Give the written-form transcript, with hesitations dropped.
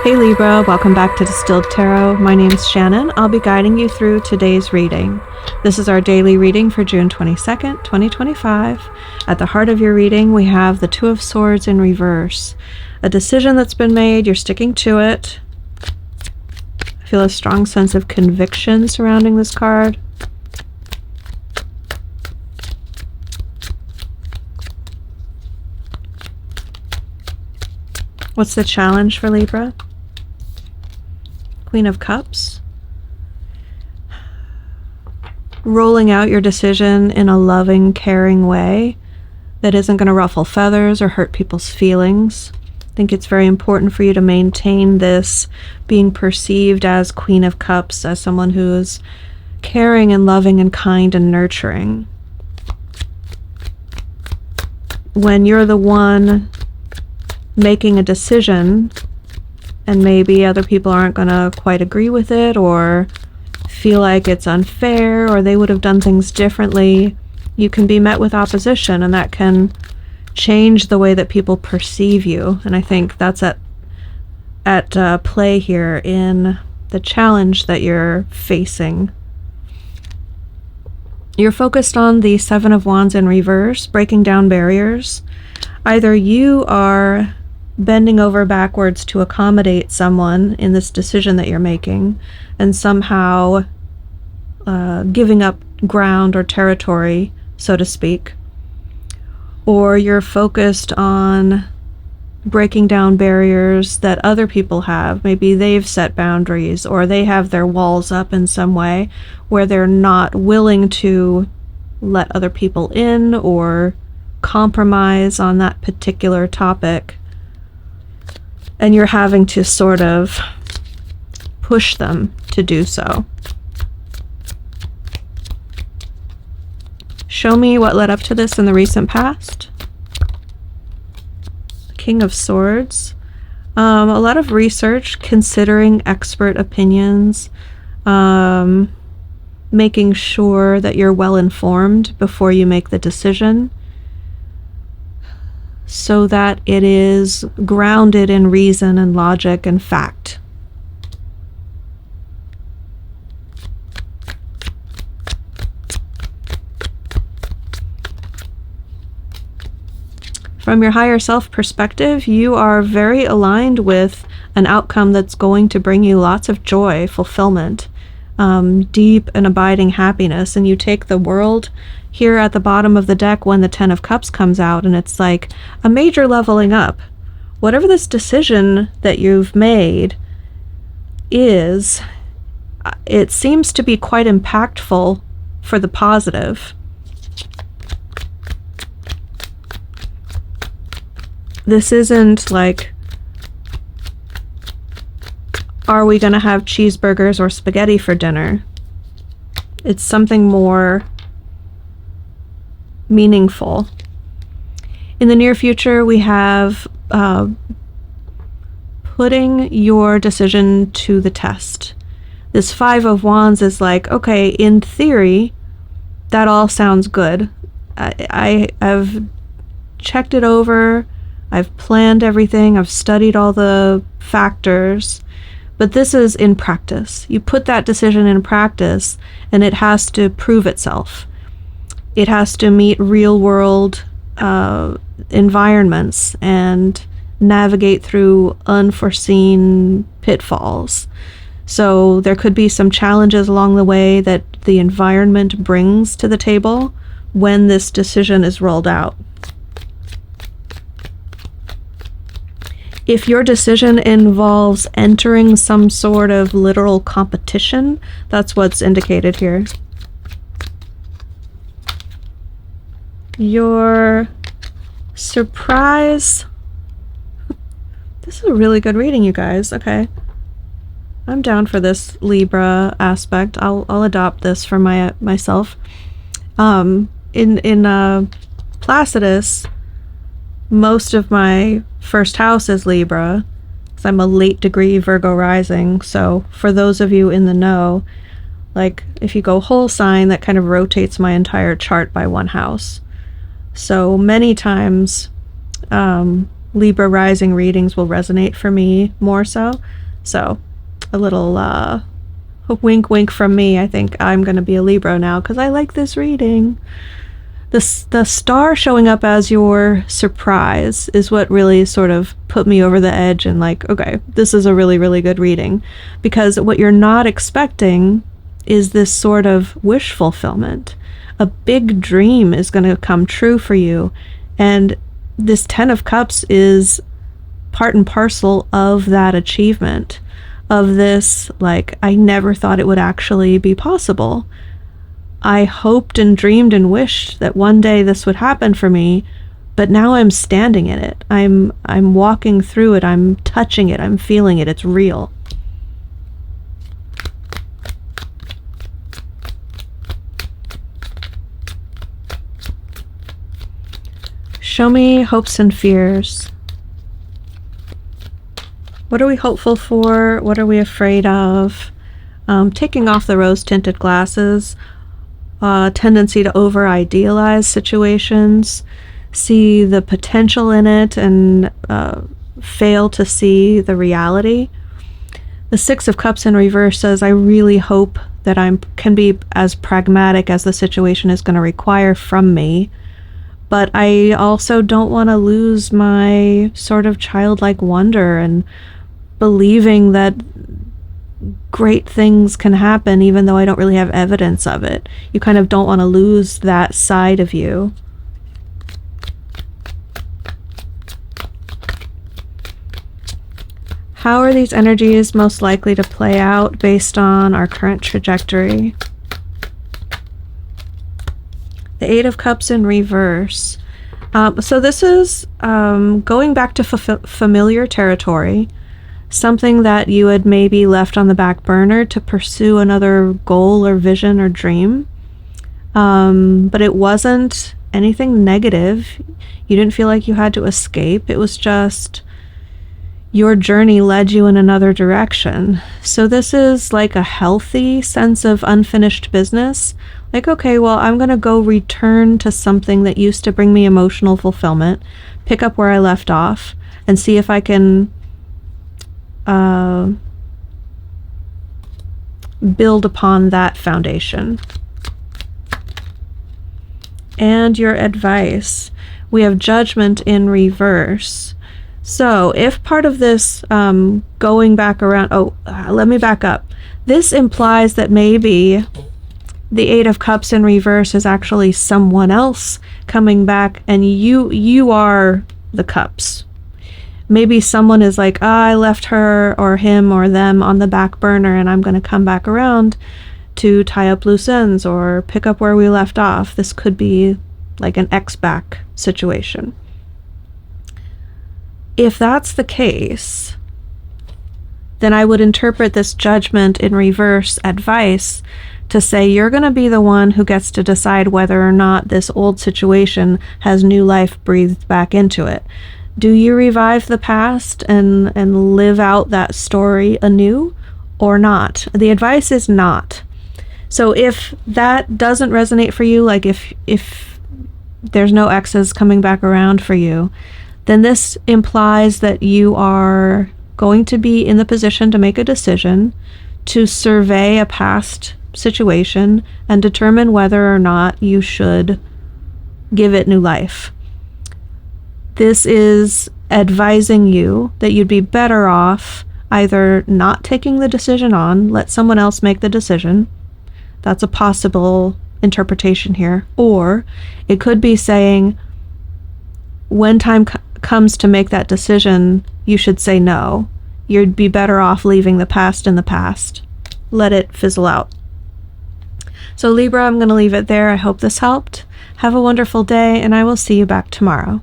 Hey Libra, welcome back to Distilled Tarot. My name's Shannon. I'll be guiding you through today's reading. This is our daily reading for June 22nd, 2025. At the heart of your reading, we have the Two of Swords in reverse. A decision that's been made, you're sticking to it. I feel a strong sense of conviction surrounding this card. What's the challenge for Libra? Queen of Cups. Rolling out your decision in a loving, caring way that isn't going to ruffle feathers or hurt people's feelings. I think it's very important for you to maintain this being perceived as Queen of Cups, as someone who is caring and loving and kind and nurturing. When you're the one making a decision, and maybe other people aren't going to quite agree with it or feel like it's unfair or they would have done things differently, you can be met with opposition, and that can change the way that people perceive you. And I think that's at play here in the challenge that you're facing. You're focused on the Seven of Wands in reverse, breaking down barriers. Either you are bending over backwards to accommodate someone in this decision that you're making and somehow giving up ground or territory, so to speak, or you're focused on breaking down barriers that other people have. Maybe they've set boundaries or they have their walls up in some way where they're not willing to let other people in or compromise on that particular topic. And you're having to sort of push them to do so. Show me what led up to this in the recent past. King of Swords. A lot of research, considering expert opinions, making sure that you're well informed before you make the decision, so that it is grounded in reason and logic and fact. From your higher self perspective, you are very aligned with an outcome that's going to bring you lots of joy, fulfillment, deep and abiding happiness. And you take the world here at the bottom of the deck when the Ten of Cups comes out, and it's like a major leveling up. Whatever this decision that you've made is, it seems to be quite impactful for the positive. This isn't like, are we going to have cheeseburgers or spaghetti for dinner? It's something more meaningful. In the near future, we have putting your decision to the test. This Five of Wands is like, okay, in theory, that all sounds good. I have checked it over. I've planned everything. I've studied all the factors. But this is in practice. You put that decision in practice, and it has to prove itself. It has to meet real-world environments and navigate through unforeseen pitfalls. So there could be some challenges along the way that the environment brings to the table when this decision is rolled out. If your decision involves entering some sort of literal competition, that's what's indicated here. Your surprise. This is a really good reading, you guys. Okay. I'm down for this Libra aspect. I'll adopt this for myself. In Placidus, most of my first house is Libra, because I'm a late degree Virgo rising. So for those of you in the know, like if you go whole sign, that kind of rotates my entire chart by one house. So many times Libra rising readings will resonate for me more so. So a little wink wink from me. I think I'm going to be a Libra now because I like this reading. The star showing up as your surprise is what really sort of put me over the edge and like, okay, this is a really, really good reading, because what you're not expecting is this sort of wish fulfillment. A big dream is going to come true for you, and this 10 of Cups is part and parcel of that achievement, of this, like, I never thought it would actually be possible. I hoped and dreamed and wished that one day this would happen for me, but now I'm standing in it. I'm walking through it. I'm touching it. I'm feeling it. It's real. Show me hopes and fears. What are we hopeful for? What are we afraid of? Taking off the rose-tinted glasses. Tendency to over-idealize situations, see the potential in it, and fail to see the reality. The Six of Cups in reverse says, I really hope that I can be as pragmatic as the situation is going to require from me, but I also don't want to lose my sort of childlike wonder and believing that great things can happen even though I don't really have evidence of it. You kind of don't want to lose that side of you. How are these energies most likely to play out based on our current trajectory? The Eight of Cups in reverse. So this is going back to familiar territory. Something that you had maybe left on the back burner to pursue another goal or vision or dream. But it wasn't anything negative. You didn't feel like you had to escape. It was just your journey led you in another direction. So this is like a healthy sense of unfinished business. Like, okay, well, I'm going to go return to something that used to bring me emotional fulfillment, pick up where I left off, and see if I can build upon that foundation. And your advice. We have Judgment in reverse. So if part of this going back around, let me back up. This implies that maybe the Eight of Cups in reverse is actually someone else coming back, and you are the cups. Maybe someone is like, I left her or him or them on the back burner, and I'm going to come back around to tie up loose ends or pick up where we left off. This could be like an ex-back situation. If that's the case, then I would interpret this Judgment in reverse advice to say you're going to be the one who gets to decide whether or not this old situation has new life breathed back into it. Do you revive the past and live out that story anew or not? The advice is not. So if that doesn't resonate for you, like if there's no exes coming back around for you, then this implies that you are going to be in the position to make a decision, to survey a past situation and determine whether or not you should give it new life. This is advising you that you'd be better off either not taking the decision on, let someone else make the decision. That's a possible interpretation here. Or it could be saying, when time comes to make that decision, you should say no. You'd be better off leaving the past in the past. Let it fizzle out. So Libra, I'm going to leave it there. I hope this helped. Have a wonderful day, and I will see you back tomorrow.